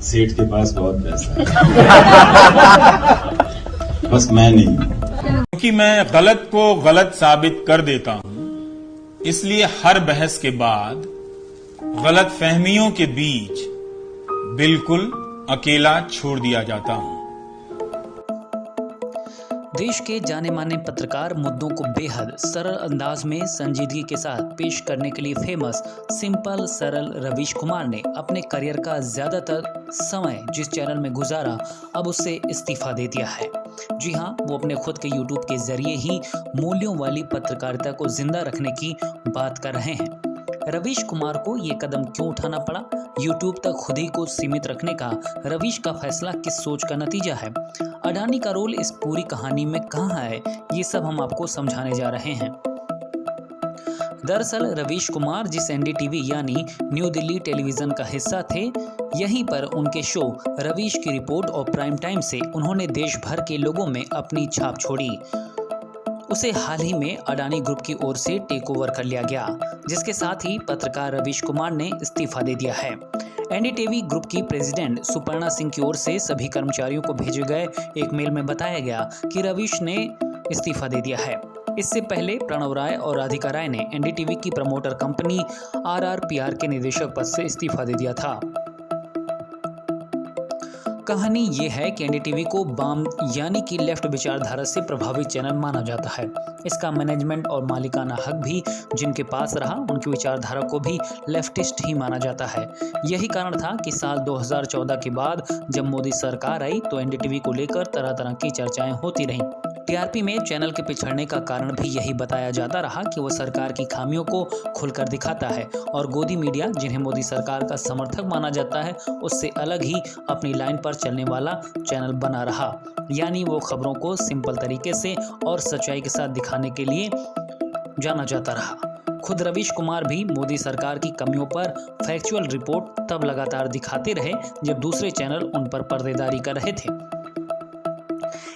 सेठ के पास बहुत पैसा है बस मैं नहीं हूं। क्योंकि मैं गलत को गलत साबित कर देता हूं, इसलिए हर बहस के बाद गलत फहमियों के बीच बिल्कुल अकेला छोड़ दिया जाता हूं। देश के जाने माने पत्रकार मुद्दों को बेहद सरल अंदाज में संजीदगी के साथ पेश करने के लिए फेमस सिंपल सरल रवीश कुमार ने अपने करियर का ज्यादातर समय जिस चैनल में गुजारा, अब उससे इस्तीफा दे दिया है। जी हाँ, वो अपने खुद के यूट्यूब के जरिए ही मूल्यों वाली पत्रकारिता को जिंदा रखने की बात कर रहे हैं। रवीश कुमार को ये कदम क्यों उठाना पड़ा? यूट्यूब तक खुद ही को सीमित रखने का रवीश का फैसला किस सोच का नतीजा है? अडानी का रोल इस पूरी कहानी में कहाँ है? ये सब हम आपको समझाने जा रहे हैं। दरअसल रवीश कुमार जिस एनडीटीवी यानी न्यू दिल्ली टेलीविजन का हिस्सा थे, यहीं पर उनके शो रवीश की रिपोर्ट और प्राइम टाइम से उन्होंने देश भर के लोगों में अपनी छाप छोड़ी। उसे हाल ही में अडानी ग्रुप की ओर से टेक ओवर कर लिया गया, जिसके साथ ही पत्रकार रवीश कुमार ने इस्तीफा दे दिया है। एनडीटीवी ग्रुप की प्रेसिडेंट सुपर्णा सिंह की ओर से सभी कर्मचारियों को भेजे गए एक मेल में बताया गया कि रवीश ने इस्तीफा दे दिया है। इससे पहले प्रणव राय और राधिका राय ने एनडीटीवी की प्रमोटर कंपनी आरआरपीआर के निदेशक पद से इस्तीफा दे दिया था। कहानी ये है कि एनडीटीवी को वाम यानी कि लेफ्ट विचारधारा से प्रभावित चैनल माना जाता है। इसका मैनेजमेंट और मालिकाना हक भी जिनके पास रहा, उनकी विचारधारा को भी लेफ्टिस्ट ही माना जाता है। यही कारण था कि साल 2014 के बाद जब मोदी सरकार आई तो एनडीटीवी को लेकर तरह तरह की चर्चाएं होती रहीं। टीआरपी में चैनल के पिछड़ने का कारण भी यही बताया जाता रहा कि वो सरकार की खामियों को खुलकर दिखाता है और गोदी मीडिया, जिन्हें मोदी सरकार का समर्थक माना जाता है, उससे अलग ही अपनी लाइन पर चलने वाला चैनल बना रहा। यानी वो खबरों को सिंपल तरीके से और सच्चाई के साथ दिखाने के लिए जाना जाता रहा। खुद रवीश कुमार भी मोदी सरकार की कमियों पर फैक्चुअल रिपोर्ट तब लगातार दिखाते रहे जब दूसरे चैनल उन पर पर्देदारी कर रहे थे।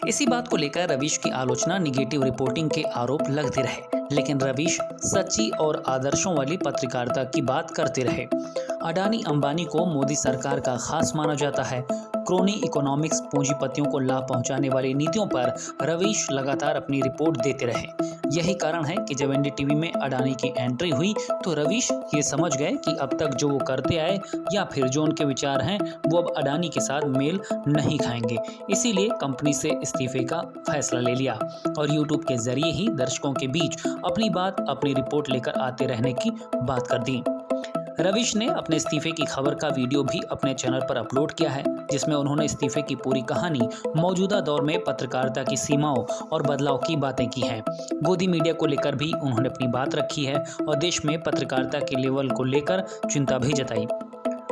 इसी बात को लेकर रवीश की आलोचना, निगेटिव रिपोर्टिंग के आरोप लगते रहे, लेकिन रवीश सच्ची और आदर्शों वाली पत्रकारिता की बात करते रहे। अडानी अंबानी को मोदी सरकार का खास माना जाता है। क्रोनी इकोनॉमिक्स पूंजीपतियों को लाभ पहुंचाने वाली नीतियों पर रवीश लगातार अपनी रिपोर्ट देते रहे। यही कारण है कि जब एनडीटीवी में अडानी की एंट्री हुई तो रवीश ये समझ गए कि अब तक जो वो करते आए या फिर जो उनके विचार हैं वो अब अडानी के साथ मेल नहीं खाएंगे। इसीलिए कंपनी से इस्तीफे का फैसला ले लिया और यूट्यूब के जरिए ही दर्शकों के बीच अपनी बात, अपनी रिपोर्ट लेकर आते रहने की बात कर दी। रवीश ने अपने इस्तीफे की खबर का वीडियो भी अपने चैनल पर अपलोड किया है, जिसमें उन्होंने इस्तीफे की पूरी कहानी, मौजूदा दौर में पत्रकारिता की सीमाओं और बदलाव की बातें की हैं। गोदी मीडिया को लेकर भी उन्होंने अपनी बात रखी है और देश में पत्रकारिता के लेवल को लेकर चिंता भी जताई।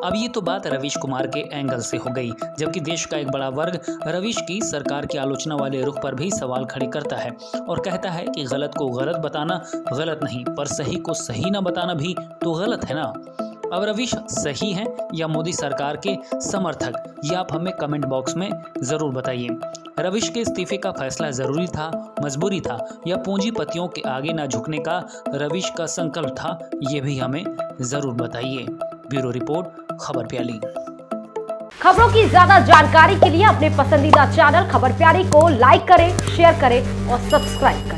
अब ये तो बात रवीश कुमार के एंगल से हो गई, जबकि देश का एक बड़ा वर्ग रवीश की सरकार की आलोचना वाले रुख पर भी सवाल खड़े करता है और कहता है कि गलत को गलत बताना गलत नहीं, पर सही को सही न बताना भी तो गलत है ना। अब रवीश सही हैं या मोदी सरकार के समर्थक, ये आप हमें कमेंट बॉक्स में जरूर बताइए। रवीश के इस्तीफे का फैसला जरूरी था, मजबूरी था या पूंजीपतियों के आगे न झुकने का रवीश का संकल्प था, ये भी हमें जरूर बताइए। ब्यूरो रिपोर्ट, खबर प्याली। खबरों की ज्यादा जानकारी के लिए अपने पसंदीदा चैनल खबर प्यारी को लाइक करें, शेयर करें और सब्सक्राइब करें।